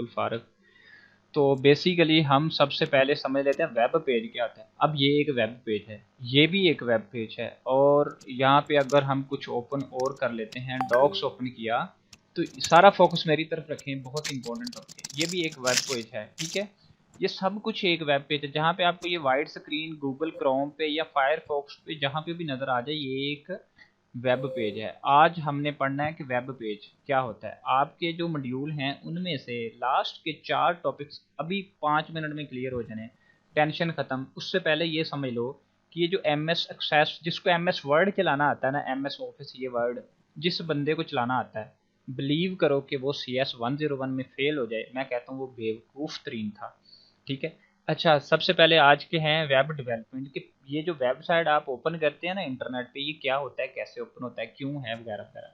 बिल्कुल फारग। तो बेसिकली हम सबसे पहले समझ लेते हैं वेब पेज क्या होता है। अब ये एक वेब पेज है, ये भी एक वेब पेज है, और यहाँ पे अगर हम कुछ ओपन और कर लेते हैं, डॉक्स ओपन किया, तो सारा फोकस मेरी तरफ रखें, बहुत इंपॉर्टेंट टॉपिक है। ये भी एक वेब पेज है, ठीक है। ये सब कुछ एक वेब पेज है, जहाँ पे आपको ये वाइड स्क्रीन गूगल क्रोम पे या फायरफॉक्स पे जहाँ पे भी नज़र आ जाए, ये एक वेब पेज है। आज हमने पढ़ना है कि वेब पेज क्या होता है। आपके जो मॉड्यूल हैं उनमें से लास्ट के 4 टॉपिक्स अभी 5 मिनट में क्लियर हो जाने, टेंशन ख़त्म। उससे पहले ये समझ लो कि ये जो एम एस एक्सेस, जिसको एम एस वर्ड चलाना आता है ना, एम एस ऑफिस, ये वर्ड जिस बंदे को चलाना आता है, बिलीव करो कि वो CS101 में फेल हो जाए, मैं कहता हूँ वो बेवकूफ़ तरीन था, ठीक है। अच्छा, सबसे पहले आज के हैं वेब डेवलपमेंट के। ये जो वेबसाइट आप ओपन करते हैं ना इंटरनेट पे, ये क्या होता है, कैसे ओपन होता है, क्यों है, वगैरह वगैरह।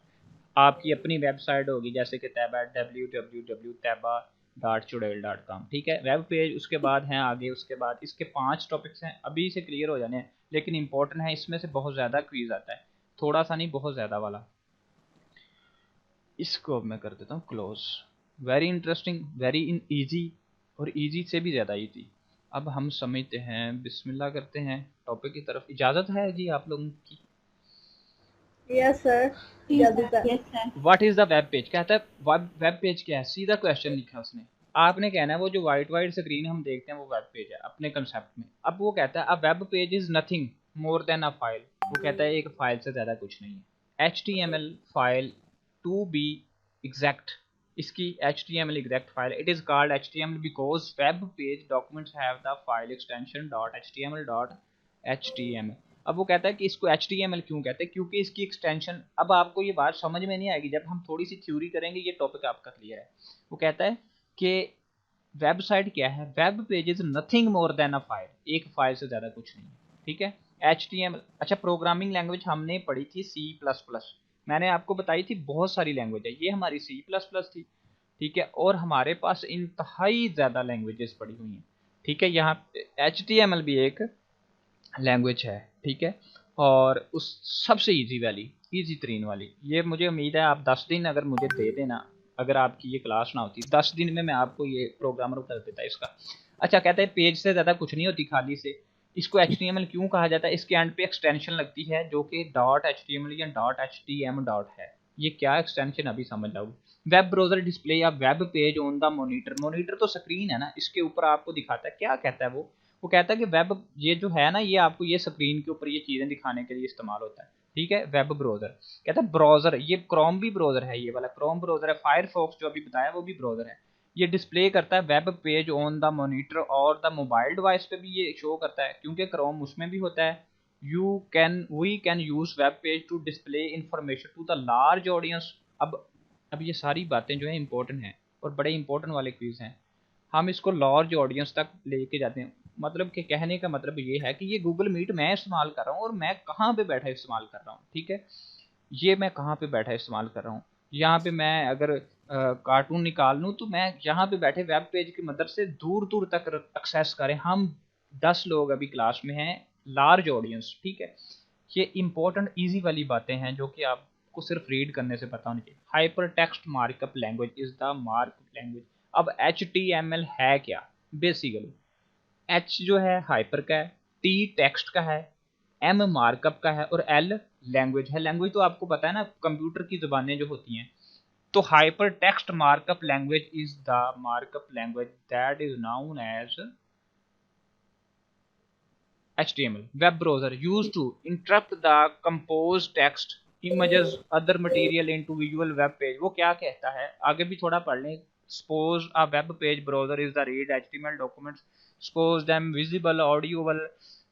आपकी अपनी वेबसाइट होगी जैसे कि तैबा www.taiba.chudail.com, ठीक है, वेब पेज। उसके बाद हैं आगे, उसके बाद इसके 5 टॉपिक्स हैं, अभी से क्लियर हो जाने हैं, लेकिन इंपॉर्टेंट है। इसमें से बहुत ज़्यादा क्विज आता है, थोड़ा सा नहीं, बहुत ज़्यादा वाला। इसको अब मैं कर देता हूँ close. Very interesting, very in easy, और ईजी से भी ज़्यादा ईजी। अब हम समझते हैं, बिस्मिल्लाह करते हैं टॉपिक की तरफ। इजाज़त है जी आप लोगों की? यस सर, इजाजत है। What is the web page, कहता है वेब पेज क्या है, सीधा क्वेश्चन लिखा है उसने। आपने कहना है वो जो वाइट वाइट स्क्रीन हम देखते हैं वो वेब पेज है अपने कंसेप्ट में। अब वो कहता है a web page is nothing more than a file. वो कहता है एक फाइल से ज़्यादा कुछ नहीं है। HTML file to be exact, इसकी HTML exact file, it is called HTML because web page documents have the file extension .html.html। अब वो कहता है कि इसको HTML क्यों कहते हैं, क्योंकि इसकी एक्सटेंशन। अब आपको ये बात समझ में नहीं आएगी, जब हम थोड़ी सी थ्योरी करेंगे ये टॉपिक आपका क्लियर है। वो कहता है कि वेबसाइट क्या है, web page is nothing more than a file, एक फाइल से ज़्यादा कुछ नहीं है, ठीक है। HTML, अच्छा, प्रोग्रामिंग लैंग्वेज हमने पढ़ी थी C++, मैंने आपको बताई थी बहुत सारी लैंग्वेज है, ये हमारी C++ थी, ठीक है। और हमारे पास इंतहाई ज़्यादा लैंग्वेजेस पड़ी हुई हैं, ठीक है। यहाँ HTML भी एक लैंग्वेज है, ठीक है। और उस सबसे इजी वाली, इजी तरीन वाली, ये मुझे उम्मीद है आप 10 दिन अगर मुझे दे देना, अगर आपकी ये क्लास ना होती 10 दिन में मैं आपको ये प्रोग्रामर कर देता इसका। अच्छा, कहते हैं पेज से ज़्यादा कुछ नहीं होती खाली से। इसको HTML क्यों कहा जाता है, इसके एंड पे एक्सटेंशन लगती है जो कि .html या .htm डॉट है। ये क्या एक्सटेंशन अभी समझ आओ। वेब ब्राउजर डिस्प्ले या web page on the monitor, monitor तो स्क्रीन है ना, इसके ऊपर आपको दिखाता है, क्या कहता है वो कहता है कि वेब, ये जो है ना, ये आपको ये स्क्रीन के ऊपर ये चीज़ें दिखाने के लिए इस्तेमाल होता है, ठीक है। वेब ब्राउजर कहता है ब्राउजर, ये क्रोम भी ब्राउजर है, ये वाला क्रोम ब्राउजर है। फायरफॉक्स जो अभी बताया वो भी ब्राउजर है। ये डिस्प्ले करता है web page on the monitor और द मोबाइल डिवाइस पे भी ये शो करता है, क्योंकि क्रोम उसमें भी होता है। We can use web page to display information to the large audience. अब ये सारी बातें जो है इंपॉर्टेंट हैं और बड़े इंपॉर्टेंट वाले क्विज हैं। हम इसको लार्ज ऑडियंस तक लेके जाते हैं, मतलब कि कहने का मतलब ये है कि ये गूगल मीट मैं इस्तेमाल कर रहा हूँ और मैं कहाँ पे बैठा इस्तेमाल कर रहा हूँ, ठीक है। ये मैं कहाँ पे बैठा इस्तेमाल कर रहा हूँ, यहाँ पे मैं अगर कार्टून निकाल लूँ तो मैं यहाँ पे बैठे वेब पेज की मदद से दूर दूर तक एक्सेस करें। हम 10 लोग अभी क्लास में हैं, लार्ज ऑडियंस, ठीक है। ये इंपॉर्टेंट ईजी वाली बातें हैं जो कि आपको सिर्फ रीड करने से पता होनी चाहिए। Hyper text markup language is the markup language. अब HTML है क्या, बेसिकली H जो है हाइपर का है, T टेक्स्ट का है, M मार्कअप का है, और L लैंग्वेज है। लैंग्वेज तो आपको पता है ना, कंप्यूटर की ज़बानें जो होती हैं। तो hyper text markup language is the markup language that is known as HTML. Web browser used to interrupt the composed text, images, other material into visual web page. वो क्या कहता है, आगे भी थोड़ा पढ़ लें। Suppose a web page browser is the read HTML documents. Suppose them visible, audible.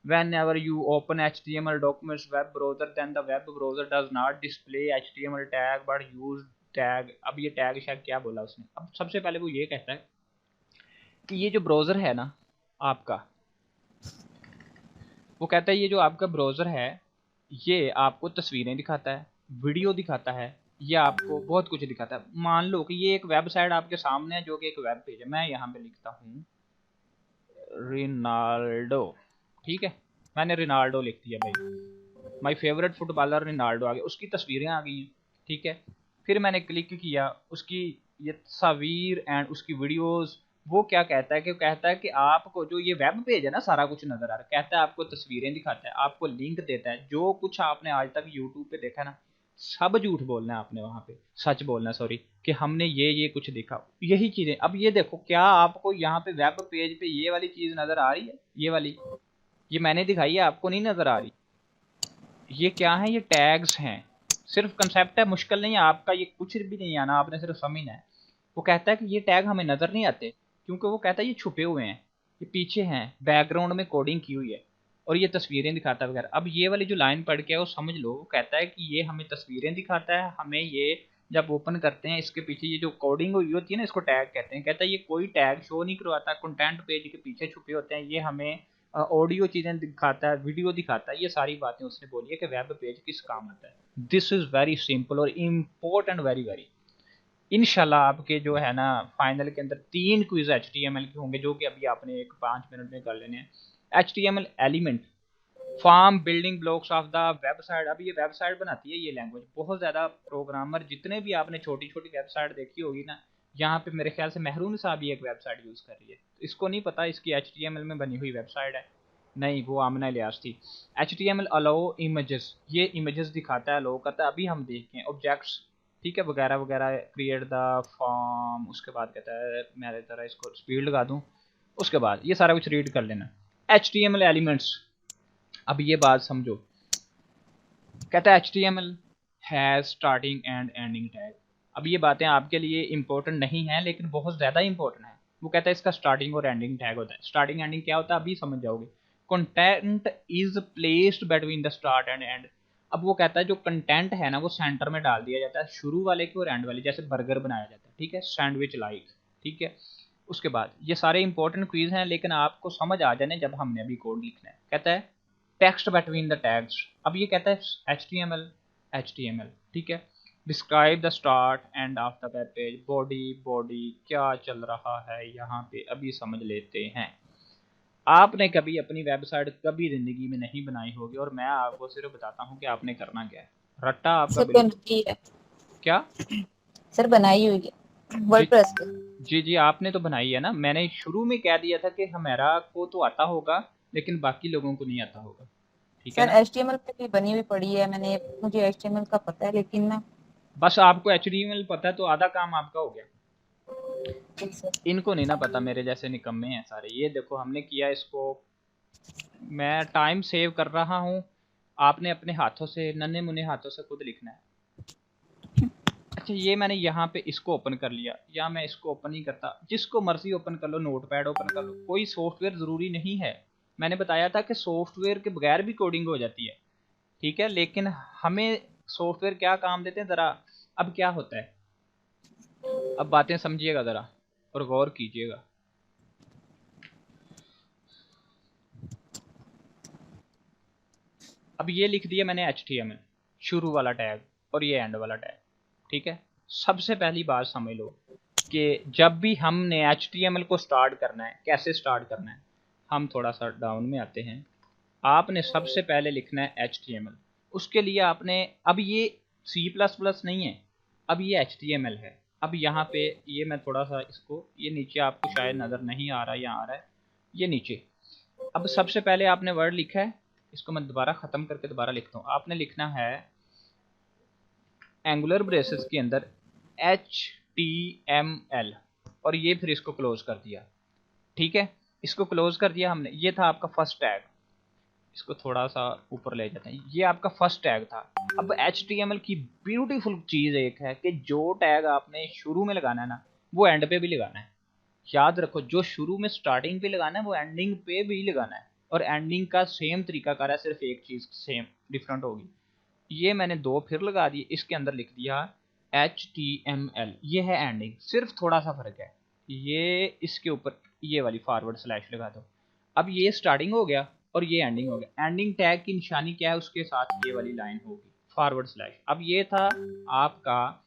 Whenever you open HTML documents web browser, then the web browser does not display HTML tag but use tag. अब ये tag शायद क्या बोला उसने। अब सबसे पहले वो ये कहता है कि ये जो ब्राउज़र है ना आपका, वो कहता है ये जो आपका ब्राउज़र है ये आपको तस्वीरें दिखाता है, वीडियो दिखाता है, ये आपको बहुत कुछ दिखाता है। मान लो कि ये एक वेबसाइट आपके सामने है जो कि एक वेब पेज है। मैं यहाँ पे लिखता हूँ रिनाल्डो, ठीक है, मैंने रिनाल्डो लिख दिया भाई, माय फेवरेट फुटबॉलर रिनाल्डो आ गया, उसकी तस्वीरें आ गई हैं, ठीक है। फिर मैंने क्लिक किया, उसकी ये तस्वीर एंड उसकी वीडियोस, वो क्या कहता है कि कहता है कि आपको जो ये वेब पेज है ना सारा कुछ नजर आ रहा है, कहता है आपको तस्वीरें दिखाता है, आपको लिंक देता है, जो कुछ आपने आज तक यूट्यूब पे देखा है ना सब झूठ बोलना है आपने, वहां पे सच बोलना है, सॉरी, कि हमने ये कुछ देखा, यही चीजें। अब ये देखो, क्या आपको यहाँ पे वेब पेज पे ये वाली चीज नजर आ रही है? ये वाली, ये मैंने दिखाई है, आपको नहीं नजर आ रही? ये क्या है? ये टैग्स हैं, सिर्फ कंसेप्ट है, मुश्किल नहीं है आपका, ये कुछ भी नहीं आना, आपने सिर्फ समझना है। वो कहता है कि ये टैग हमें नजर नहीं आते, क्योंकि वो कहता है ये छुपे हुए हैं, ये पीछे हैं, बैकग्राउंड में कोडिंग की हुई है, और ये तस्वीरें दिखाता है वगैरह। अब ये वाली जो लाइन पढ़ के है वो समझ लो, वो कहता है कि ये हमें तस्वीरें दिखाता है, हमें ये जब ओपन करते हैं इसके पीछे ये जो कोडिंग हुई होती है ना, इसको टैग कहते हैं। कहता है ये कोई टैग शो नहीं करवाता, कंटेंट पेज के पीछे छुपे होते हैं, ये हमें ऑडियो चीजें दिखाता है, वीडियो दिखाता है, ये सारी बातें उसने बोली है कि वेब पेज किस काम आता है। दिस इज वेरी सिंपल और इम्पोर्टेंट, वेरी वेरी। इनशाला आपके जो है ना फाइनल के अंदर 3 क्विज HTML के होंगे, जो कि अभी आपने 5 मिनट में कर लेने हैं। HTML element, form building blocks of the website. अब ये वेबसाइट बनाती है ये लैंग्वेज, बहुत ज़्यादा प्रोग्रामर जितने भी आपने छोटी छोटी वेबसाइट देखी होगी ना, यहाँ पे मेरे ख्याल से महरून साहब ही एक वेबसाइट यूज़ कर रही है, इसको नहीं पता इसकी HTML में बनी हुई वेबसाइट है, नहीं वो आमना इलियास थी। HTML अलाउ इमेजेस, ये इमेजेस दिखाता है, अलाउ करता है, अभी हम देखते हैं ऑब्जेक्ट्स, ठीक है, वगैरह वगैरह, क्रिएट द फॉर्म, उसके बाद कहता है, मैं ज़रा इसको स्पीड लगा दूँ, उसके बाद ये सारा कुछ रीड कर लेना। HTML एलिमेंट्स, अब ये बात समझो, कहता है HTML has starting and ending tag. अब ये बातें आपके लिए इंपॉर्टेंट नहीं है, लेकिन बहुत ज़्यादा इंपॉर्टेंट है। वो कहता है इसका स्टार्टिंग और एंडिंग टैग होता है। स्टार्टिंग एंडिंग क्या होता है अभी समझ जाओगे। Content is placed between the start and and. अब वो कहता है जो कंटेंट है ना वो सेंटर में डाल दिया जाता है, शुरू वाले की और एंड वाले, जैसे बर्गर बनाया जाता है, ठीक है, सैंडविच लाइक, ठीक है। उसके बाद ये सारे इंपॉर्टेंट क्विज हैं, लेकिन आपको समझ आ जाने जब हमने अभी कोड लिखना है। कहता है टेक्स्ट बिटवीन द टैग्स। अब ये कहता है HTML, ठीक है, describe the start end of the web page, body क्या चल रहा है यहाँ पे, अभी समझ लेते हैं। आपने कभी अपनी वेबसाइट कभी जिंदगी में नहीं बनाई होगी, और मैं आपको सिर्फ बताता हूँ कि आपने करना क्या है। रट्टा आपका बिल्कुल है। क्या सर बनाई हुई है वर्डप्रेस पे। जी आपने तो बनाई है ना, मैंने शुरू में कह दिया था कि हमारा को तो आता होगा लेकिन बाकी लोगों को नहीं आता होगा, ठीक है सर ना। HTML पे भी बनी हुई पड़ी है, मैंने, मुझे HTML का पता है, लेकिन ना बस आपको HTML पता है तो आधा काम आपका हो गया। सर इनको नहीं ना पता, मेरे जैसे निकम्मे हैं सारे। ये देखो हमने किया इसको, मैं टाइम सेव कर रहा हूँ, आपने अपने हाथों से नन्हे मुन्ने हाथों से खुद लिखना है। अच्छा ये मैंने यहाँ पे इसको ओपन कर लिया, या मैं इसको ओपन नहीं करता, जिसको मर्जी ओपन कर लो, नोटपैड ओपन कर लो, कोई सॉफ्टवेयर ज़रूरी नहीं है। मैंने बताया था कि सॉफ्टवेयर के बगैर भी कोडिंग हो जाती है, ठीक है, लेकिन हमें सॉफ्टवेयर क्या काम देते हैं ज़रा। अब क्या होता है, अब बातें समझिएगा ज़रा और गौर कीजिएगा। अब ये लिख दिया मैंने HTML, शुरू वाला टैग और ये एंड वाला टैग, ठीक है। सबसे पहली बात समझ लो कि जब भी हमने HTML को स्टार्ट करना है, कैसे स्टार्ट करना है, हम थोड़ा सा डाउन में आते हैं। आपने सबसे पहले लिखना है HTML, उसके लिए आपने, अब ये C++ नहीं है, अब ये HTML है। अब यहाँ पे ये मैं थोड़ा सा इसको, ये नीचे आपको शायद नज़र नहीं आ रहा, यहाँ आ रहा है ये नीचे। अब सबसे पहले आपने वर्ड लिखा है, इसको मैं दोबारा ख़त्म करके दोबारा लिखता हूँ। आपने लिखना है एंगुलर ब्रेसेस के अंदर HTML, और ये फिर इसको क्लोज कर दिया, ठीक है, इसको क्लोज कर दिया हमने। ये था आपका फर्स्ट टैग, इसको थोड़ा सा ऊपर ले जाते हैं, ये आपका फर्स्ट टैग था। अब HTML की ब्यूटीफुल चीज़ एक है कि जो टैग आपने शुरू में लगाना है ना वो एंड पे भी लगाना है। याद रखो, जो शुरू में स्टार्टिंग पे लगाना है वो एंडिंग पे भी लगाना है, और एंडिंग का सेम तरीका कर है, सिर्फ एक चीज़ सेम डिफरेंट होगी। ये मैंने 2 फिर लगा दिए, इसके अंदर लिख दिया HTML, ये है एंडिंग, सिर्फ थोड़ा सा फर्क है, ये इसके ऊपर ये वाली फॉरवर्ड स्लैश लगा दो। अब ये स्टार्टिंग हो गया और ये एंडिंग हो गया। एंडिंग टैग की निशानी क्या है, उसके साथ ये वाली लाइन होगी फॉरवर्ड स्लैश। अब ये था आपका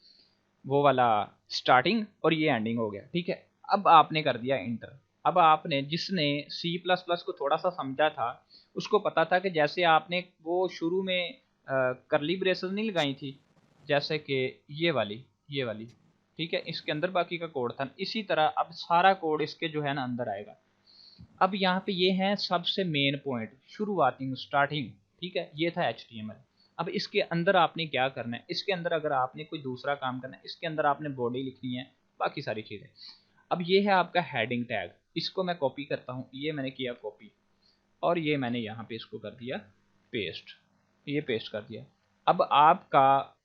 वो वाला स्टार्टिंग और ये एंडिंग हो गया, ठीक है। अब आपने कर दिया इंटर। अब आपने, जिसने C++ को थोड़ा सा समझा था उसको पता था कि जैसे आपने वो शुरू में करली ब्रेसेस नहीं लगाई थी, जैसे कि ये वाली, ठीक है, इसके अंदर बाकी का कोड था। इसी तरह अब सारा कोड इसके जो है ना अंदर आएगा। अब यहाँ पे ये है सबसे मेन पॉइंट, शुरुआती स्टार्टिंग, ठीक है, ये था HTML। अब इसके अंदर आपने क्या करना है, इसके अंदर अगर आपने कोई दूसरा काम करना है, इसके अंदर आपने बॉडी लिखनी है, बाकी सारी चीज़ें। अब ये है आपका हेडिंग टैग, इसको मैं कॉपी करता हूँ, ये मैंने किया कॉपी, और ये मैंने यहाँ पे इसको कर दिया पेस्ट, ये पेस्ट कर दिया। अब आपका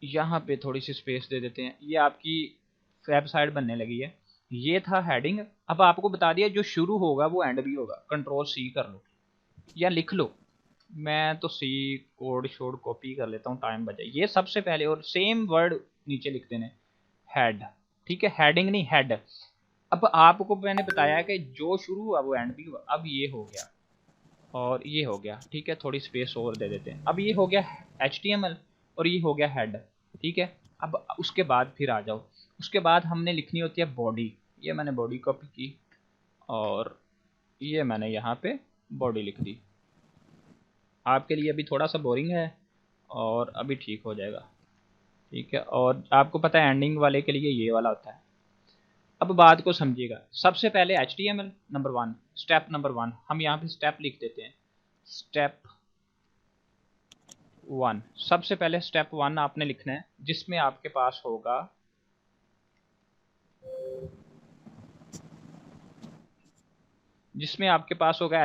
यहाँ पे थोड़ी सी स्पेस दे देते हैं, ये आपकी वेबसाइट बनने लगी है। ये था हेडिंग। अब आपको बता दिया जो शुरू होगा वो एंड भी होगा। कंट्रोल C कर लो या लिख लो, मैं तो C कोड शोड कॉपी कर लेता हूँ, टाइम बचे। ये सबसे पहले और सेम वर्ड नीचे लिख देने, हेड, ठीक है, हेडिंग नहीं हेड। अब आपको मैंने बताया कि जो शुरू हुआ वो एंड भी हुआ। अब ये हो गया और ये हो गया, ठीक है, थोड़ी स्पेस और दे देते हैं। अब ये हो गया HTML और ये हो गया हेड, ठीक है। अब उसके बाद फिर आ जाओ, उसके बाद हमने लिखनी होती है बॉडी। ये मैंने बॉडी कॉपी की और ये मैंने यहाँ पे बॉडी लिख दी। आपके लिए अभी थोड़ा सा बोरिंग है और अभी ठीक हो जाएगा, ठीक है। और आपको पता है एंडिंग वाले के लिए ये वाला होता है। अब बात को समझिएगा, सबसे पहले HTML नंबर 1, स्टेप नंबर 1, हम यहाँ पे स्टेप लिख देते हैं। स्टेप 1, सबसे पहले स्टेप 1 आपने लिखना है, जिसमें आपके पास होगा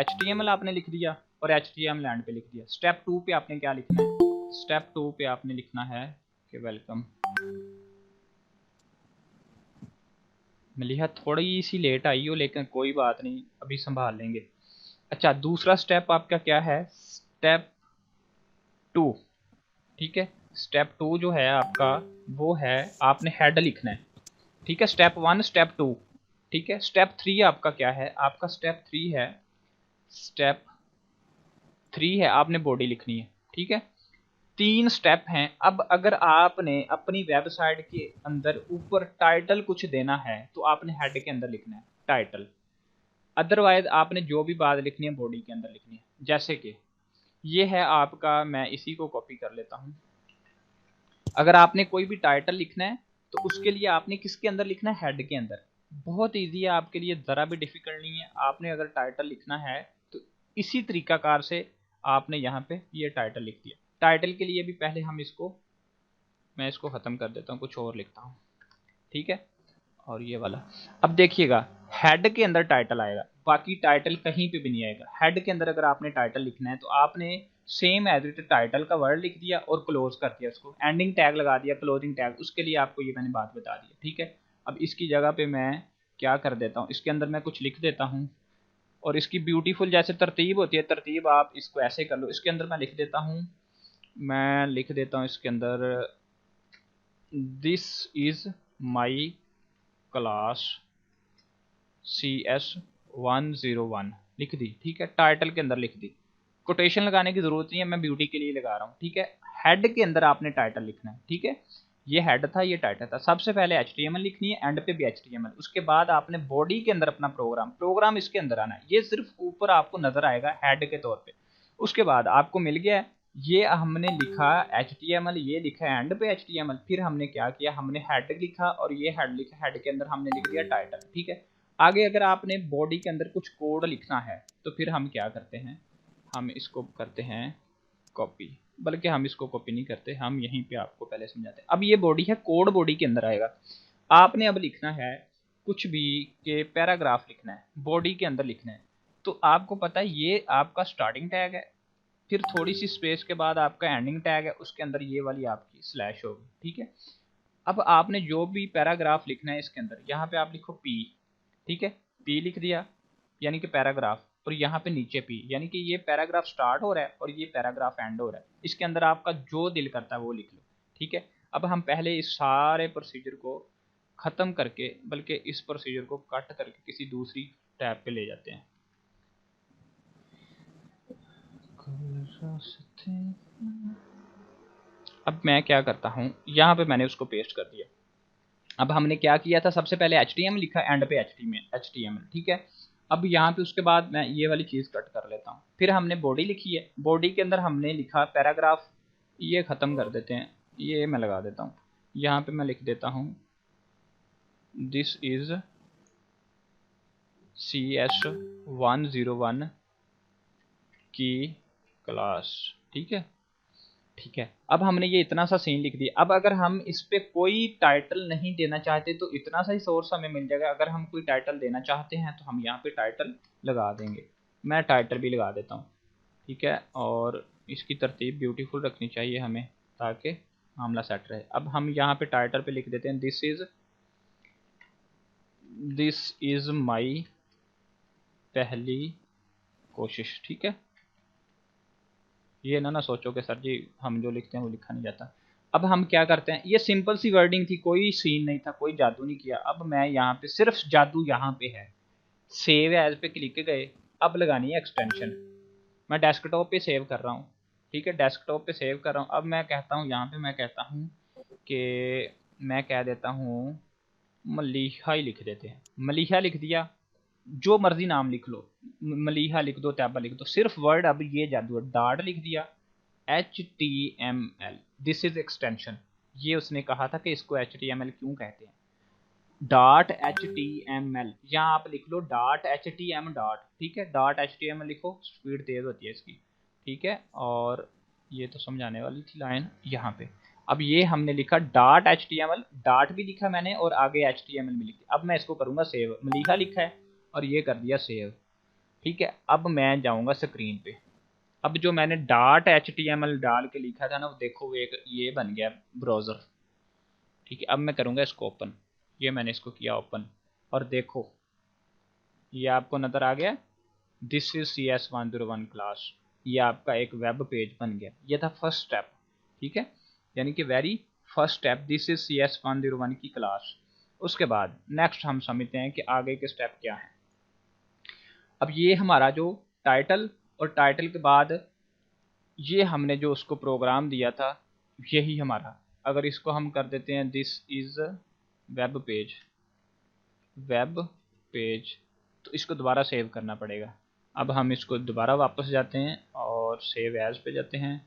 HTML आपने लिख दिया और HTML एंड पे लिख दिया। स्टेप 2 पे आपने क्या लिखना है, स्टेप 2 पे आपने लिखना है कि वेलकम। मलिहा थोड़ी सी लेट आई हो लेकिन कोई बात नहीं, अभी संभाल लेंगे। अच्छा, दूसरा स्टेप आपका क्या है, स्टेप 2, ठीक है। स्टेप 2 जो है आपका वो है आपने हेड लिखना है, ठीक है। स्टेप 1 स्टेप 2, ठीक है। स्टेप 3 आपका क्या है, आपका स्टेप 3 है आपने बॉडी लिखनी है, ठीक है। 3 स्टेप हैं। अब अगर आपने अपनी वेबसाइट के अंदर ऊपर टाइटल कुछ देना है तो आपने हेड के अंदर लिखना है टाइटल, अदरवाइज आपने जो भी बात लिखनी है बॉडी के अंदर लिखनी है। जैसे कि ये है आपका, मैं इसी को कॉपी कर लेता हूँ। अगर आपने कोई भी टाइटल लिखना है तो उसके लिए आपने किसके अंदर लिखना है, हेड के अंदर। बहुत इजी है आपके लिए, ज़रा भी डिफिकल्ट नहीं है। आपने अगर टाइटल लिखना है तो इसी तरीकाकार से आपने यहाँ पे ये टाइटल लिख दिया। टाइटल के लिए भी पहले मैं इसको ख़त्म कर देता हूँ, कुछ और लिखता हूँ, ठीक है। और ये वाला, अब देखिएगा हेड के अंदर टाइटल आएगा, बाकी टाइटल कहीं पे भी नहीं आएगा। हेड के अंदर अगर आपने टाइटल लिखना है तो आपने सेम एज इट टाइटल का वर्ड लिख दिया और क्लोज कर दिया, उसको एंडिंग टैग लगा दिया, क्लोजिंग टैग। उसके लिए आपको ये मैंने बात बता दी, ठीक है। अब इसकी जगह पे मैं क्या कर देता हूँ, इसके अंदर मैं कुछ लिख देता हूँ और इसकी ब्यूटीफुल जैसे तरतीब होती है, तरतीब आप इसको ऐसे कर लो। इसके अंदर मैं लिख देता हूँ इसके अंदर this is my class CS101 लिख दी, ठीक है। टाइटल के अंदर लिख दी, कोटेशन लगाने की जरूरत नहीं है, मैं ब्यूटी के लिए लगा रहा हूँ, ठीक है। हेड के अंदर आपने टाइटल लिखना है, ठीक है। ये हेड था, ये टाइटल था। सबसे पहले HTML लिखनी है, एंड पे भी HTML। उसके बाद आपने बॉडी के अंदर अपना प्रोग्राम इसके अंदर आना है। ये सिर्फ ऊपर आपको नजर आएगा हेड के तौर पे। उसके बाद आपको मिल गया, ये हमने लिखा HTML, ये लिखा एंड पे HTML। फिर हमने क्या किया, हमने हेड लिखा और ये हेड लिखा, हेड के अंदर हमने लिख दिया टाइटल, ठीक है। आगे अगर आपने बॉडी के अंदर कुछ कोड लिखना है तो फिर हम क्या करते हैं, हम इसको करते हैं कॉपी, बल्कि हम इसको कॉपी नहीं करते, हम यहीं पे आपको पहले समझाते हैं। अब ये बॉडी है, कोड बॉडी के अंदर आएगा। आपने अब लिखना है कुछ भी के पैराग्राफ लिखना है, बॉडी के अंदर लिखना है। तो आपको पता है ये आपका स्टार्टिंग टैग है, फिर थोड़ी सी स्पेस के बाद आपका एंडिंग टैग है, उसके अंदर ये वाली आपकी स्लैश होगी, ठीक है। अब आपने जो भी पैराग्राफ लिखना है इसके अंदर, यहाँ पे आप लिखो P, ठीक है। P लिख दिया यानी कि पैराग्राफ, और यहाँ पे नीचे P यानी कि ये पैराग्राफ स्टार्ट हो रहा है और ये पैराग्राफ एंड हो रहा है। इसके अंदर आपका जो दिल करता है वो लिख लो, ठीक है। अब हम पहले इस सारे प्रोसीजर को ख़त्म करके, बल्कि इस प्रोसीजर को कट करके किसी दूसरी टैब पे ले जाते हैं। अब मैं क्या करता हूँ, यहाँ पे मैंने उसको पेस्ट कर दिया। अब हमने क्या किया था, सबसे पहले HTML लिखा, एंड पे HTML, ठीक है। अब यहाँ पे उसके बाद मैं ये वाली चीज़ कट कर लेता हूँ। फिर हमने बॉडी लिखी है, बॉडी के अंदर हमने लिखा पैराग्राफ, ये ख़त्म कर देते हैं, ये मैं लगा देता हूँ। यहाँ पे मैं लिख देता हूँ दिस इज CS101 की क्लास। ठीक है, ठीक है। अब हमने ये इतना सा सीन लिख दिया। अब अगर हम इस पे कोई टाइटल नहीं देना चाहते तो इतना सा ही सोर्स हमें मिल जाएगा। अगर हम कोई टाइटल देना चाहते हैं तो हम यहाँ पे टाइटल लगा देंगे। मैं टाइटल भी लगा देता हूँ, ठीक है। और इसकी तरतीब ब्यूटीफुल रखनी चाहिए हमें ताकि मामला सेट रहे। अब हम यहाँ पे टाइटल पे लिख देते हैं दिस इज माई पहली कोशिश। ठीक है, ये ना सोचो कि सर जी हम जो लिखते हैं वो लिखा नहीं जाता। अब हम क्या करते हैं, ये सिंपल सी वर्डिंग थी, कोई सीन नहीं था, कोई जादू नहीं किया। अब मैं यहाँ पे सिर्फ जादू यहाँ पे है, सेव एज पे क्लिक गए। अब लगानी है एक्सटेंशन। मैं डेस्कटॉप पे सेव कर रहा हूँ, ठीक है, डेस्कटॉप पे सेव कर रहा हूँ। अब मैं कहता हूँ यहाँ पे, मैं कहता हूँ कि मैं कह देता हूँ मलीहा ही लिख देते हैं। मलीहा लिख दिया, जो मर्जी नाम लिख लो, मलीहा लिख दो, तैबा लिख दो, सिर्फ वर्ड। अब ये जादू है, डाट लिख दिया, HTML दिस इज एक्सटेंशन। ये उसने कहा था कि इसको HTML क्यों कहते हैं, डॉट HTML। यहाँ आप लिख लो डॉट HTML डॉट, ठीक है, डॉट HTML लिखो, स्पीड तेज होती है इसकी, ठीक है। और ये तो समझाने वाली थी लाइन यहाँ पे। अब ये हमने लिखा डॉट HTML, डॉट भी लिखा मैंने और आगे HTML भी लिख दिया। अब मैं इसको करूँगा सेव, मलीहा लिखा है और ये कर दिया सेव, ठीक है। अब मैं जाऊँगा स्क्रीन पे। अब जो मैंने डॉट HTML डाल के लिखा था ना, वो देखो एक ये बन गया ब्राउज़र, ठीक है। अब मैं करूँगा इसको ओपन, ये मैंने इसको किया ओपन और देखो ये आपको नज़र आ गया, दिस इज CS101 क्लास। ये आपका एक वेब पेज बन गया। ये था फर्स्ट स्टेप, ठीक है, यानी कि very first step, this is CS101 की क्लास। उसके बाद नेक्स्ट हम समझते हैं कि आगे के स्टेप क्या है। अब ये हमारा जो टाइटल और टाइटल के बाद ये हमने जो उसको प्रोग्राम दिया था यही हमारा, अगर इसको हम कर देते हैं this is web page, web page, तो इसको दोबारा सेव करना पड़ेगा। अब हम इसको दोबारा वापस जाते हैं और सेव एज पे जाते हैं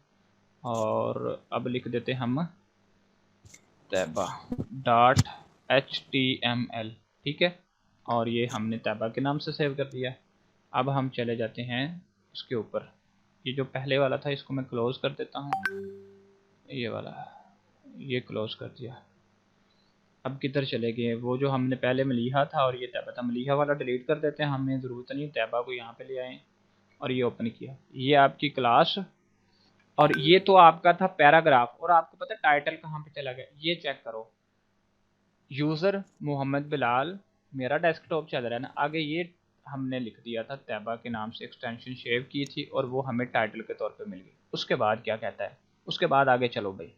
और अब लिख देते हैं हम तैबा डॉट HTML, ठीक है। और ये हमने तैबा के नाम से सेव कर दिया। अब हम चले जाते हैं उसके ऊपर, ये जो पहले वाला था इसको मैं क्लोज कर देता हूँ, ये वाला, ये क्लोज कर दिया। अब किधर चले गए, वो जो हमने पहले मलीहा था और ये तैबा था, मलीहा वाला डिलीट कर देते हैं, हमें ज़रूरत नहीं, तैबा को यहाँ पे ले आए और ये ओपन किया। ये आपकी क्लास और ये तो आपका था पैराग्राफ। और आपको पता है टाइटल कहाँ पे चला गया, ये चेक करो, यूज़र मोहम्मद बिलाल, मेरा डेस्कटॉप चल रहा है ना, आगे ये हमने लिख दिया था तैबा के नाम से, एक्सटेंशन सेव की थी और वो हमें टाइटल के तौर पे मिल गई। उसके बाद क्या कहता है, उसके बाद आगे चलो भाई।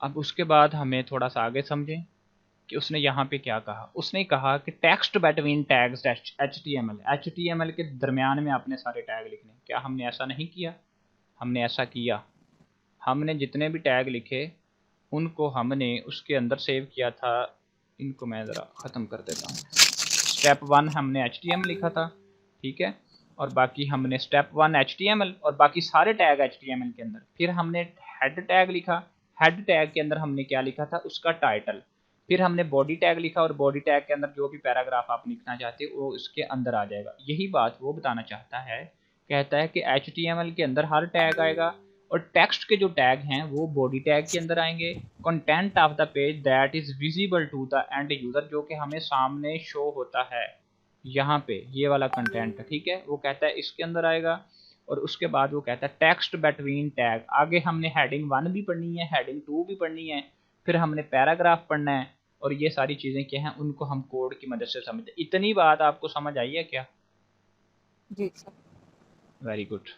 अब उसके बाद हमें थोड़ा सा आगे समझें कि उसने यहाँ पे क्या कहा। उसने कहा कि टेक्स्ट बिटवीन टैग्स HTML के दरमियान में आपने सारे टैग लिखने। क्या हमने ऐसा नहीं किया? हमने ऐसा किया। हमने जितने भी टैग लिखे उनको हमने उसके अंदर सेव किया था। इनको मैं ज़रा ख़त्म कर देता हूँ। स्टेप 1 हमने HTML लिखा था, ठीक है, और बाकी हमने स्टेप 1 HTML और बाकी सारे टैग HTML के अंदर। फिर हमने हेड टैग लिखा, हेड टैग के अंदर हमने क्या लिखा था, उसका टाइटल। फिर हमने बॉडी टैग लिखा और बॉडी टैग के अंदर जो भी पैराग्राफ आप लिखना चाहते हो वो इसके अंदर आ जाएगा। यही बात वो बताना चाहता है, कहता है कि HTML के अंदर हर टैग आएगा और टेक्स्ट के जो टैग हैं वो बॉडी टैग के अंदर आएंगे। Content of the page that is visible to the end user, जो कि हमें सामने शो होता है यहाँ पे, ये वाला कंटेंट, ठीक है, वो कहता है इसके अंदर आएगा। और उसके बाद वो कहता है टेक्स्ट बिटवीन टैग। आगे हमने हेडिंग 1 भी पढ़नी है, हेडिंग 2 भी पढ़नी है, फिर हमने पैराग्राफ पढ़ना है और ये सारी चीज़ें क्या हैं उनको हम कोड की मदद से समझते। इतनी बात आपको समझ आई है क्या? जी सर। Very good.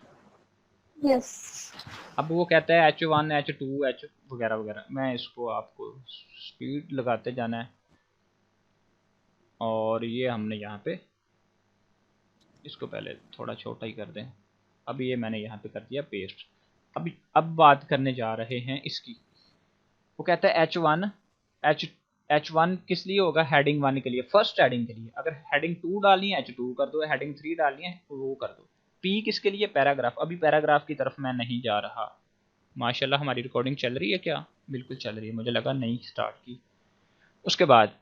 यस। अब वो कहता है H1 H2 H वगैरह वगैरह। मैं इसको आपको स्पीड लगाते जाना है और ये हमने यहाँ पे इसको पहले थोड़ा छोटा ही कर दें। अब ये मैंने यहाँ पे कर दिया पेस्ट। अब बात करने जा रहे हैं इसकी। वो कहता है H1 किस लिए होगा? हेडिंग 1 के लिए, फर्स्ट हेडिंग के लिए। अगर हेडिंग 2 डालनी है H2 कर दो, हेडिंग 3 डालनी है वो कर दो। P किसके लिए? पैराग्राफ। अभी पैराग्राफ की तरफ मैं नहीं जा रहा, माशाल्लाह हमारी रिकॉर्डिंग चल रही है क्या? बिल्कुल चल रही है, मुझे लगा नहीं स्टार्ट की। उसके बाद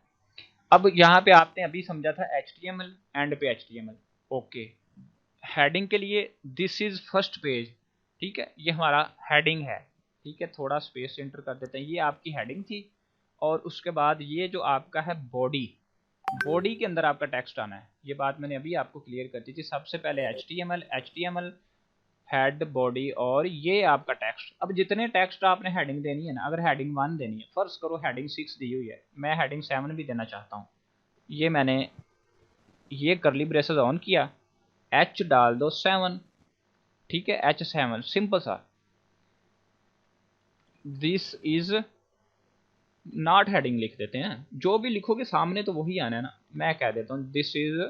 अब यहाँ पे आपने अभी समझा था HTML, एंड पे HTML। ओके, हेडिंग के लिए दिस इज फर्स्ट पेज, ठीक है, ये हमारा हेडिंग है, ठीक है, थोड़ा स्पेस एंटर कर देते हैं, ये आपकी हेडिंग थी। और उसके बाद ये जो आपका है बॉडी, बॉडी के अंदर आपका टेक्स्ट आना है, ये बात मैंने अभी आपको क्लियर कर दी थी। सबसे पहले HTML हेड, बॉडी और ये आपका टेक्स्ट। अब जितने टेक्स्ट आपने हेडिंग देनी है ना, अगर हेडिंग 1 देनी है, फर्ज करो हेडिंग 6 दी हुई है, मैं हेडिंग 7 भी देना चाहता हूँ, ये मैंने ये करली ब्रेसेस ऑन किया, H डाल दो 7, ठीक है, H7 सिंपल सा। दिस इज नॉट हेडिंग लिख देते हैं, जो भी लिखोगे सामने तो वही आना है ना। मैं कह देता हूँ this is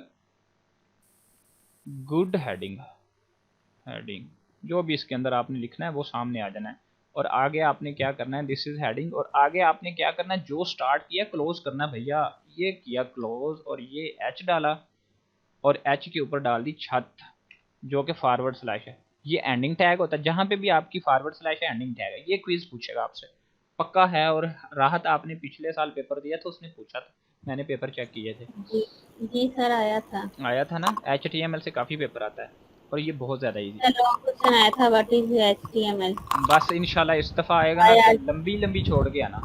good heading, heading जो भी इसके अंदर आपने लिखना है वो सामने आ जाना है। और आगे आपने क्या करना है, दिस इज हेडिंग, और आगे आपने क्या करना है, जो स्टार्ट किया क्लोज करना है भैया, ये किया क्लोज, और ये H डाला, और H के ऊपर डाल दी छत, जो कि फॉरवर्ड स्लैश है। ये एंडिंग टैग होता है, जहां पे भी आपकी फॉरवर्ड स्लैश है एंडिंग टैग है। ये क्विज पूछेगा आपसे, पक्का है। और राहत आपने पिछले साल पेपर दिया था, उसने पूछा था, मैंने पेपर चेक किए थे। जी जी सर, आया था। आया था ना, HTML से काफ़ी पेपर आता है, और ये बहुत ज़्यादा इजी। सर लॉन्ग क्वेश्चन आया था, व्हाट इज HTML। बस इंशाल्लाह इस दफ़ा आएगा ना आया तो लंबी लंबी छोड़ के आना।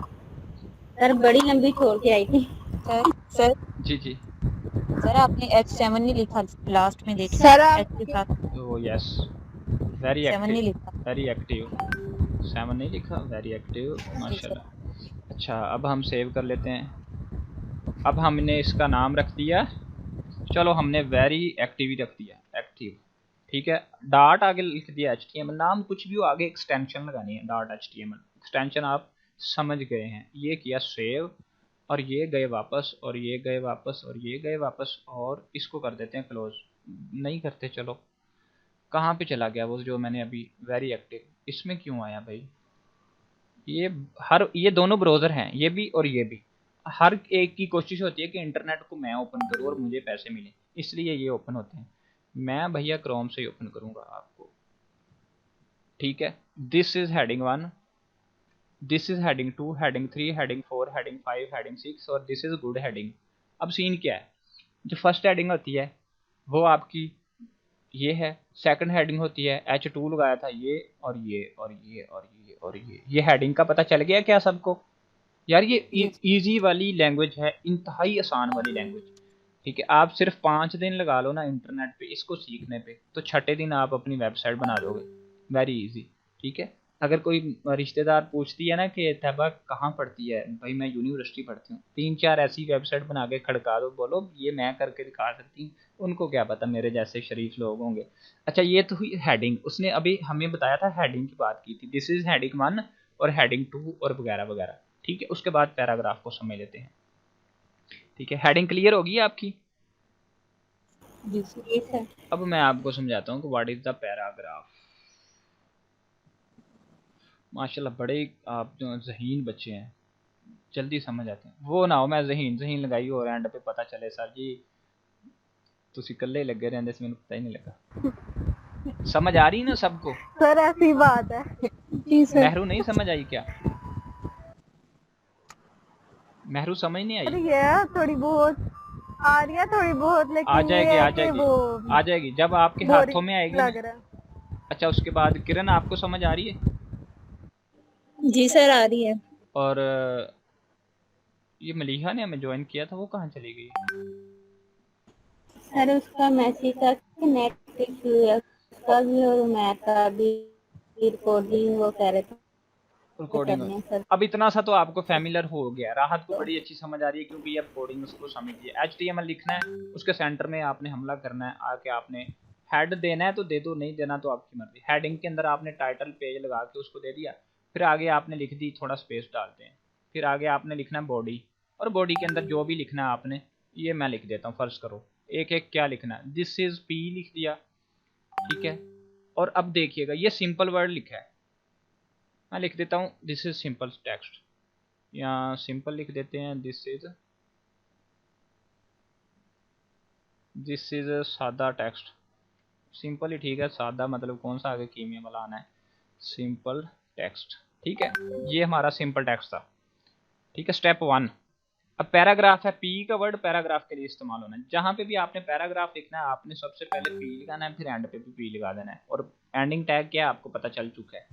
सर, बड़ी लंबी छोड़ के आई थी। सर सर जी जी। सर आपने H7 नहीं लिखा, लास्ट में देखिए सर H के आपके साथ ओ यस, वेरी 7 एक्टिव, नहीं लिखा। Very active. 7 नहीं लिखा, वेरी एक्टिव, जी सर। माशाल्लाह। अच्छा, अब हम सेव कर लेते हैं। अब हमने इसका नाम रख दिया, चलो हमने वेरी एक्टिव ही रख दिया, एक्टिव, ठीक है। डॉट आगे लिख दिया HTML, नाम कुछ भी हो आगे एक्सटेंशन लगानी है, डॉट HTML एक्सटेंशन, आप समझ गए हैं। ये किया सेव, और ये गए वापस, और ये गए वापस, और ये गए वापस, और इसको कर देते हैं क्लोज। नहीं करते, चलो कहाँ पे चला गया वो जो मैंने अभी वेरी एक्टिव, इसमें क्यों आया भाई? ये दोनों ब्राउज़र हैं, ये भी और ये भी। हर एक की कोशिश होती है कि इंटरनेट को मैं ओपन करूँ और मुझे पैसे मिले, इसलिए ये ओपन होते हैं। मैं भैया क्रोम से ही ओपन करूँगा आपको, ठीक है। This is heading 1, this is heading 2, heading 3, heading 4, heading 5, heading 6, और दिस इज गुड हेडिंग। अब सीन क्या है, जो फर्स्ट हेडिंग होती है वो आपकी ये है, सेकंड हेडिंग होती है, H2 लगाया था ये, और ये, और ये, और ये, और ये हेडिंग का पता चल गया क्या सबको? यार ये जी इजी वाली लैंग्वेज है, इंतहाई आसान वाली लैंग्वेज, ठीक है। आप सिर्फ 5 दिन लगा लो ना इंटरनेट पे इसको सीखने पे, तो छठे दिन आप अपनी वेबसाइट बना दोगे, वेरी इजी, ठीक है। अगर कोई रिश्तेदार पूछती है ना कि तैयबा कहाँ पढ़ती है, भाई मैं यूनिवर्सिटी पढ़ती हूँ, 3-4 ऐसी वेबसाइट बना के खड़का दो, बोलो ये मैं करके दिखा सकती हूँ, उनको क्या पता, मेरे जैसे शरीफ लोग होंगे। अच्छा, ये तो हुई हेडिंग, उसने अभी हमें बताया था, हेडिंग की बात की थी, दिस इज हेडिंग 1 और हेडिंग 2 और वगैरह वगैरह, ठीक है। उसके बाद पैराग्राफ को समझ लेते हैं, ठीक है। हेडिंग क्लियर होगी आपकी? जी सर। जी सर। अब मैं आपको समझाता हूँ कि व्हाट इज द पैराग्राफ। माशाल्लाह बड़े आप जो ज़हीन बच्चे हैं, जल्दी समझ आते हैं। वो ना हो मैं ज़हीन ज़हीन लगाई और एंड पे पता चले सर जी ਤੁਸੀਂ ਇਕੱਲੇ ਲੱਗੇ ਰਹਿੰਦੇ ਸੀ, ਮੈਨੂੰ पता ही नहीं लगा। समझ आ रही ना सबको? सर ऐसी बात है। जी सर। महरू नहीं समझ आई क्या? महरू समझ नहीं सर आई? ये थोड़ी बहुत आ रही है, थोड़ी बहुत, आ लेकिन ये जाएगी, है आ कि जाएगी, वो आ जाएगी जब आपके हाथों में बोरिंग आएगी ना। लग रहा है। अच्छा, उसके बाद किरण आपको समझ आ रही है? जी सर, आ रही है। और ये मलीहा ने हमें ज्वाइन किया था, वो कहाँ चली गई? सर उसका मैसेज था कि नेट इशू है, उसका भी और मैं का भी, रिकॉर्डिंग वो कह रहे थे रिकॉर्डिंग। करने सर। अब इतना सा तो आपको फैमिलियर हो गया, राहत को बड़ी अच्छी समझ आ रही है क्योंकि ये कोडिंग उसको समझती है। HTML लिखना है, उसके सेंटर में आपने हमला करना है, आके आपने हेड देना है तो दे दो, नहीं देना तो आपकी मर्जी। हेडिंग के अंदर आपने टाइटल पेज लगा के उसको दे दिया, फिर आगे आपने लिख दी, थोड़ा स्पेस डालते हैं, फिर आगे आपने लिखना है बॉडी, और बॉडी के अंदर जो भी लिखना है आपने, ये मैं लिख देता हूँ, फर्ज करो एक एक क्या लिखना है, दिस इज P लिख दिया, ठीक है। और अब देखिएगा ये सिंपल वर्ड लिखा है, मैं लिख देता हूँ दिस इज सिंपल टेक्स्ट, या सिंपल लिख देते हैं, दिस इज सादा टेक्स्ट, सिंपल ही ठीक है, सादा मतलब कौन सा आगे कीमिया वाला आना है, सिंपल टेक्स्ट। ठीक है, ये हमारा सिंपल टेक्स्ट था। ठीक है, स्टेप 1। अब पैराग्राफ है, पी का वर्ड पैराग्राफ के लिए इस्तेमाल होना है। जहां पे भी आपने पैराग्राफ लिखना है आपने सबसे पहले पी लगाना है, फिर एंड पे भी पी लगा देना है, और एंडिंग टैग क्या है आपको पता चल चुका है।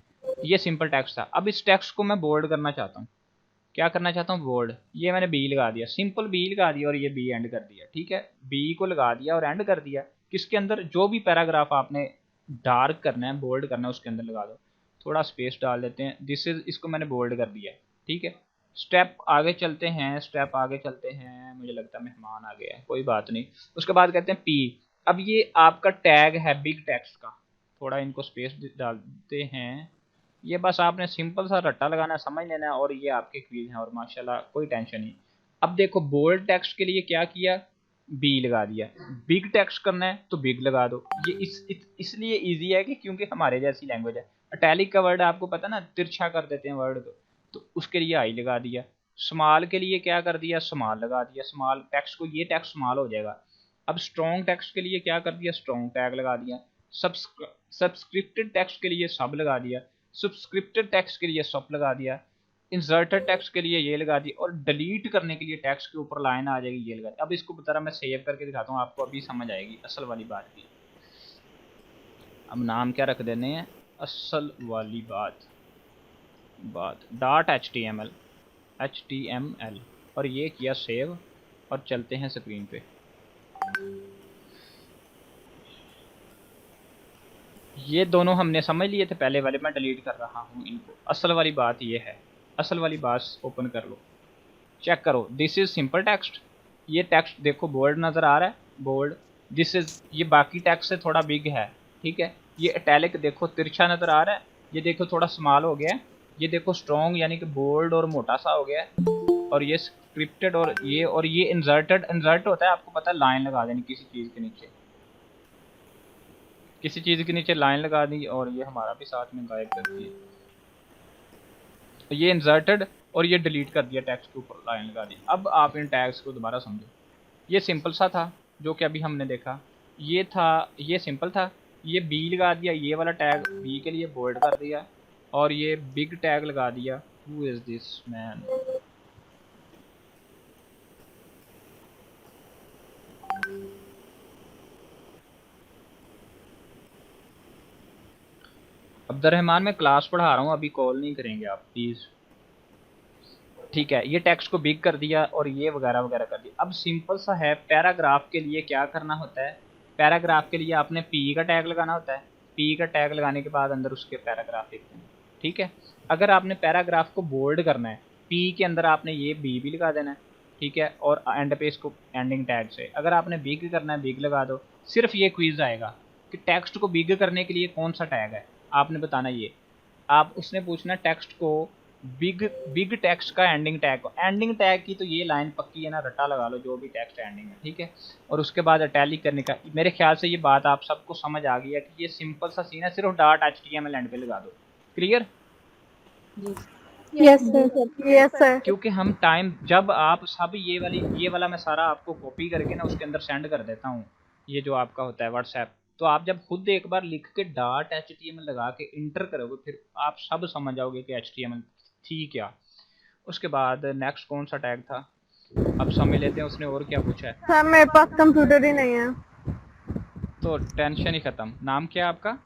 ये सिंपल टेक्स्ट था। अब इस टेक्स्ट को मैं बोल्ड करना चाहता हूँ। क्या करना चाहता हूँ, बोल्ड। ये मैंने बी लगा दिया, सिंपल बी लगा दिया, और ये बी एंड कर दिया। ठीक है, बी को लगा दिया और एंड कर दिया। किसके अंदर, जो भी पैराग्राफ आपने डार्क करना है, बोल्ड करना है, उसके अंदर लगा दो। थोड़ा स्पेस डाल देते हैं, दिस इज, इसको मैंने बोल्ड कर दिया है। ठीक है, स्टेप आगे चलते हैं, स्टेप आगे चलते हैं। मुझे लगता है मेहमान आ गया है, कोई बात नहीं। उसके बाद कहते हैं पी। अब ये आपका टैग है बिग टेक्स्ट का, थोड़ा इनको स्पेस डालते हैं। ये बस आपने सिंपल सा रट्टा लगाना, समझ लेना है, और ये आपके क्विज हैं, और माशाल्लाह कोई टेंशन नहीं। अब देखो, बोल्ड टेक्स्ट के लिए क्या किया, बी लगा दिया। बिग टेक्स्ट करना है तो बिग लगा दो। ये इसलिए इजी है कि क्योंकि हमारे जैसी लैंग्वेज है। अटैलिक का वर्ड आपको पता ना, तिरछा कर देते हैं वर्ड को, तो उसके लिए आई लगा दिया। स्मॉल के लिए क्या कर दिया, स्मॉल लगा दिया। स्मॉल टेक्स्ट को, ये टेक्स्ट स्मॉल हो जाएगा। अब स्ट्रॉन्ग टेक्स्ट के लिए क्या कर दिया, स्ट्रॉन्ग टैग लगा दिया। सब्सक्रिप्टेड टेक्स्ट के लिए सब लगा दिया। सब्सक्रिप्टेड टेक्स्ट के लिए सब लगा दिया। इंसर्टेड टेक्स्ट के लिए ये लगा दी, और डिलीट करने के लिए टेक्स्ट के ऊपर लाइन आ जाएगी, ये लगा दी। अब इसको बता रहा मैं सेव करके दिखाता हूँ आपको, अभी समझ आएगी असल वाली बात की। अब नाम क्या रख देने हैं, असल वाली बात .html और ये किया सेव, और चलते हैं स्क्रीन पे। ये दोनों हमने समझ लिए थे पहले वाले, मैं डिलीट कर रहा हूँ इनको। असल वाली बात ये है, असल वाली बात ओपन कर लो, चेक करो। दिस इज सिंपल टेक्स्ट, ये टेक्स्ट देखो बोल्ड नज़र आ रहा है, बोल्ड। दिस इज, ये बाकी टेक्स्ट से थोड़ा बिग है। ठीक है, ये इटैलिक देखो तिरछा नज़र आ रहा है, ये देखो थोड़ा स्मॉल हो गया है। ये देखो स्ट्रॉन्ग यानी कि बोल्ड और मोटा सा हो गया है। और ये स्क्रिप्टेड, और ये इंसर्टेड। इंसर्ट होता है आपको पता है, लाइन लगा देनी किसी चीज़ के नीचे, किसी चीज़ के नीचे लाइन लगा दी, और ये हमारा भी साथ में गायब कर दिया। ये इंसर्टेड, और ये डिलीट कर दिया, टेक्स्ट के ऊपर लाइन लगा दी। अब आप इन टैग्स को दोबारा समझो। ये सिंपल सा था जो कि अभी हमने देखा, ये था, ये सिंपल था। ये बी लगा दिया, ये वाला टैग बी के लिए बोल्ड कर दिया, और ये बिग टैग लगा दिया। Who is this man. Abdurrahman मैं क्लास पढ़ा रहा हूँ, अभी कॉल नहीं करेंगे आप प्लीज़। ठीक है, ये टेक्स्ट को बिग कर दिया, और ये वगैरह वगैरह कर दिया। अब सिंपल सा है, पैराग्राफ के लिए क्या करना होता है, पैराग्राफ के लिए आपने पी का टैग लगाना होता है। पी का टैग लगाने के बाद अंदर उसके पैराग्राफ लिखते हैं। ठीक है, अगर आपने पैराग्राफ को बोल्ड करना है, पी के अंदर आपने ये बी भी लगा देना है। ठीक है, और एंड पे इसको एंडिंग टैग से, अगर आपने बिग करना है बिग लगा दो। सिर्फ ये क्विज आएगा कि टेक्स्ट को बिग करने के लिए कौन सा टैग है, आपने बताना। ये आप उसने पूछना टेक्स्ट को बिग टेक्स्ट का एंडिंग टैग, एंडिंग टैग की तो ये लाइन पक्की है ना, रट्टा लगा लो जो भी टेक्स्ट एंडिंग है। ठीक है, और उसके बाद इटैलिक करने का। मेरे ख्याल से ये बात आप सबको समझ आ गई है कि ये सिंपल सा सीन है, सिर्फ .html एंड पे लगा दो। Clear? Yes sir, yes sir. क्योंकि हम टाइम, जब आप सब ये वाला मैं सारा आपको कॉपी करके ना उसके अंदर सेंड कर देता हूँ, ये जो आपका होता है व्हाट्सएप, तो आप जब खुद एक बार लिख के .html लगा के इंटर करोगे, फिर आप सब समझ जाओगे कि HTML थी क्या। उसके बाद नेक्स्ट कौन सा टैग था, अब समझ लेते हैं उसने और क्या पूछा है। सर मेरे पास कंप्यूटर ही नहीं है। तो टेंशन ही खत्म। नाम क्या है आपका?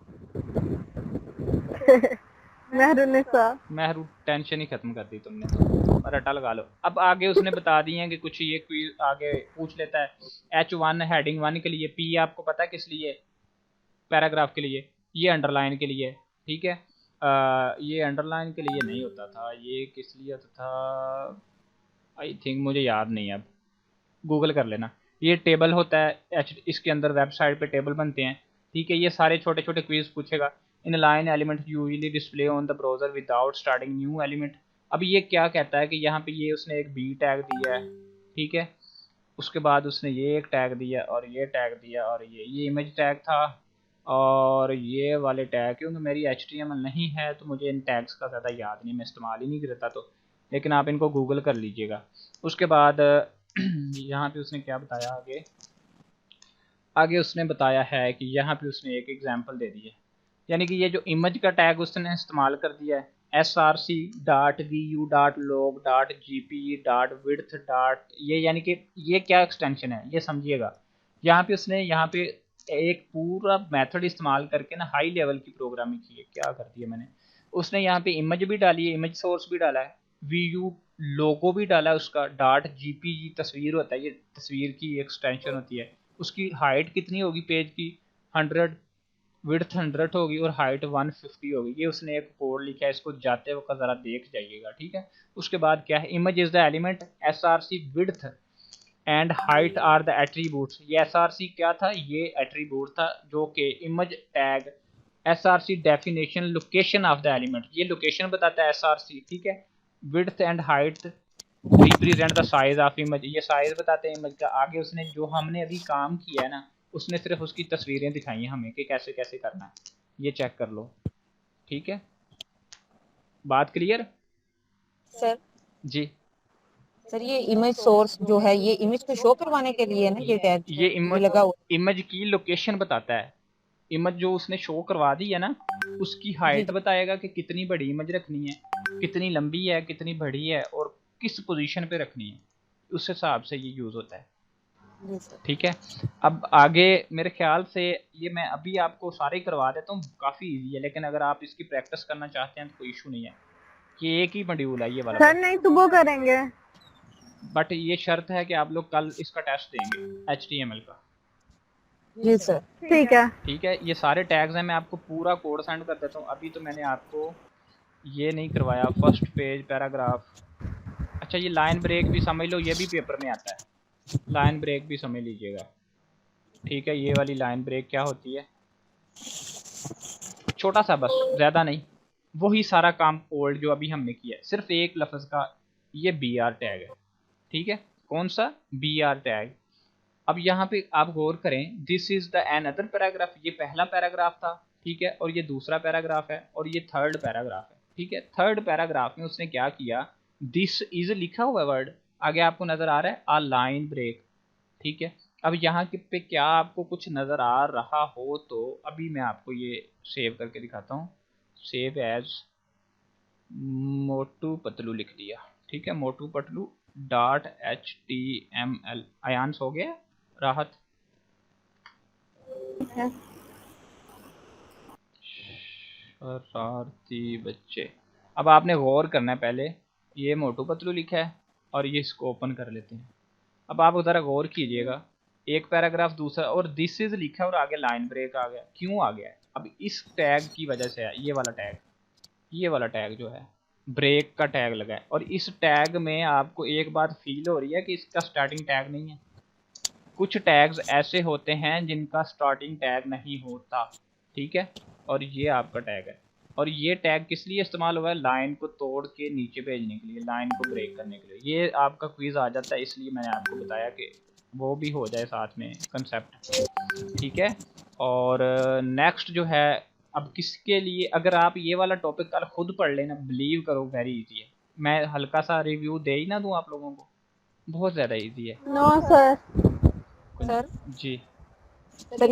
महरू, टेंशन ही खत्म कर दी तुमने तो, रटा लगा लो। अब आगे उसने बता दिए हैं कि कुछ ये क्विज आगे पूछ लेता है। H1 हेडिंग 1 के लिए, P आपको पता है किस लिए, पैराग्राफ के लिए, ये अंडरलाइन के लिए। ठीक है, ये अंडरलाइन के लिए नहीं होता था, ये किस लिए होता था आई थिंक, मुझे याद नहीं है, अब गूगल कर लेना। ये टेबल होता है, इसके अंदर वेबसाइट पे टेबल बनते हैं। ठीक है, ये सारे छोटे छोटे क्विज पूछेगा। In line element usually display on the browser without starting new element. अब ये क्या कहता है कि यहाँ पे ये उसने एक बी टैग दिया है। ठीक है, उसके बाद उसने ये एक टैग दिया, और ये टैग दिया, और ये इमेज टैग था, और ये वाले टैग, क्योंकि मेरी HTML नहीं है तो मुझे इन टैग्स का ज़्यादा याद नहीं, मैं इस्तेमाल ही नहीं करता, तो लेकिन आप इनको गूगल कर लीजिएगा। उसके बाद यहाँ पे उसने क्या बताया, आगे उसने बताया है कि यहाँ पे उसने एक एग्जांपल दे दी है, यानी कि ये जो इमेज का टैग उसने इस्तेमाल कर दिया है src.vu.log.gpe.width. ये यानी कि ये क्या एक्सटेंशन है ये समझिएगा। यहाँ पे उसने यहाँ पे एक पूरा मेथड इस्तेमाल करके ना हाई लेवल की प्रोग्रामिंग की है। क्या कर दिया मैंने, उसने यहाँ पे इमेज भी डाली है, इमेज सोर्स भी डाला है, वीयू लोगो भी डाला है उसका, डॉट जीपीजी तस्वीर होता है, ये तस्वीर की एक्सटेंशन होती है। उसकी हाइट कितनी होगी पेज की 100, विड्थ 100 होगी और हाइट 150 होगी। ये उसने एक कोड लिखा है, इसको जाते वक्त ज़रा देख जाइएगा, ठीक है। उसके बाद क्या है, image is the element, SRC width and height are the attributes. ये एसआरसी क्या था, ये एट्रीब्यूट था जो कि image tag, SRC definition location of the element, ये लोकेशन बताता है एसआरसी, ठीक है। Width and height represent the size of image, ये साइज बताते हैं इमेज का। आगे उसने जो हमने अभी काम किया है ना, उसने सिर्फ उसकी तस्वीरें दिखाई हैं हमें कि कैसे कैसे करना है, ये चेक कर लो, ठीक है। बात क्लियर सर जी। सर ये इमेज सोर्स जो है ये इमेज को शो करवाने के लिए है ना, ये टैग ये ये लगा हुआ इमेज की लोकेशन बताता है। इमेज जो उसने शो करवा दी है ना, उसकी हाइट बताएगा कि कितनी बड़ी इमेज रखनी है, कितनी लंबी है, कितनी बड़ी है और किस पोजीशन पे रखनी है, उस हिसाब से ये यूज होता है, ठीक है। अब आगे मेरे ख्याल से ये मैं अभी आपको सारे करवा देता हूँ, काफ़ी इजी है, लेकिन अगर आप इसकी प्रैक्टिस करना चाहते हैं तो कोई इशू नहीं है। ये एक ही मॉड्यूल है ये वाला सर, नहीं सुबह करेंगे, बट ये शर्त है कि आप लोग कल इसका टेस्ट देंगे HTML का। जी सर ठीक है। ठीक है, ये सारे टैग्स हैं, मैं आपको पूरा कोड सेंड कर देता हूँ। अभी तो मैंने आपको ये नहीं करवाया, फर्स्ट पेज पैराग्राफ। अच्छा, ये लाइन ब्रेक भी समझ लो, ये भी पेपर में आता है, लाइन ब्रेक भी समझ लीजिएगा, ठीक है। ये वाली लाइन ब्रेक क्या होती है, छोटा सा बस, ज़्यादा नहीं, वही सारा काम ओल्ड जो अभी हमने किया है, सिर्फ एक लफ्ज़ का, ये BR टैग है, ठीक है। कौन सा, BR टैग। अब यहाँ पे आप गौर करें, this is the another paragraph, ये पहला पैराग्राफ था, ठीक है, और ये दूसरा पैराग्राफ है और ये थर्ड पैराग्राफ है, ठीक है। थर्ड पैराग्राफ में उसने क्या किया, दिस इज लिखा हुआ वर्ड आगे आपको नजर आ रहा है, आ लाइन ब्रेक, ठीक है। अब यहाँ पे क्या आपको कुछ नजर आ रहा हो तो अभी मैं आपको ये सेव करके दिखाता हूँ, सेव एज मोटू पतलू लिख दिया, ठीक है, मोटू पतलू .html। आयांस हो गया, राहत, शरारती बच्चे। अब आपने गौर करना है, पहले ये मोटू पतलू लिखा है और ये इसको ओपन कर लेते हैं। अब आप ज़रा गौर कीजिएगा, एक पैराग्राफ दूसरा, और दिस इज लिखा है और आगे लाइन ब्रेक आ गया, क्यों आ गया है, अब इस टैग की वजह से है। ये वाला टैग जो है ब्रेक का टैग लगा है, और इस टैग में आपको एक बात फील हो रही है कि इसका स्टार्टिंग टैग नहीं है। कुछ टैग्स ऐसे होते हैं जिनका स्टार्टिंग टैग नहीं होता, ठीक है, और ये आपका टैग है। और ये टैग किस लिए इस्तेमाल हुआ है, लाइन को तोड़ के नीचे भेजने के लिए, लाइन को ब्रेक करने के लिए। ये आपका क्विज आ जाता है, इसलिए मैंने आपको बताया कि वो भी हो जाए साथ में कंसेप्ट, ठीक है। और नेक्स्ट जो है, अब किसके लिए, अगर आप ये वाला टॉपिक कल खुद पढ़ लेना, बिलीव करो वेरी इजी है। मैं हल्का सा रिव्यू दे ही ना दूँ आप लोगों को, बहुत ज़्यादा इजी है। No sir. Sir ji sir